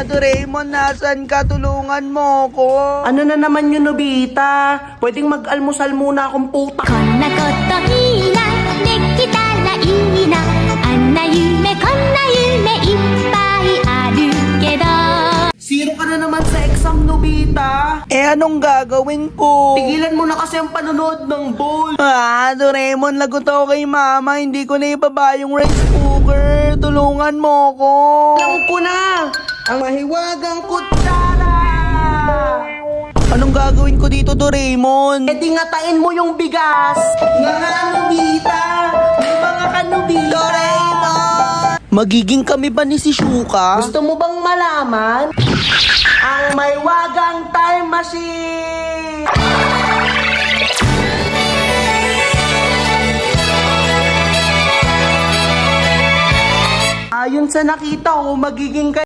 Doraemon, nasan ka? Tulungan mo ko. Ano na naman yun, Nobita? Pwedeng mag-almusal muna akong puta. こんなこといいなできたらいいなあんな夢こんな夢いっぱいあるけど Zero ka na naman sa exam, Nobita. Anong gagawin ko? Tigilan mo na kasi ang panonood ng ball. Doraemon, lagot ako kay mama. Hindi ko na ibaba yung rice cooker. Tulungan mo ko. Alam ko na, ang mahiwagang kutsara. Anong gagawin ko dito, Doraemon? E di ngatain mo yung bigas. Nga, Nobita. May mga kanobita. Doraemon! Magiging kami ba ni si Shuka? Gusto mo bang malaman? Ang mahiwagang time machine. Ayon sa nakita ko, magiging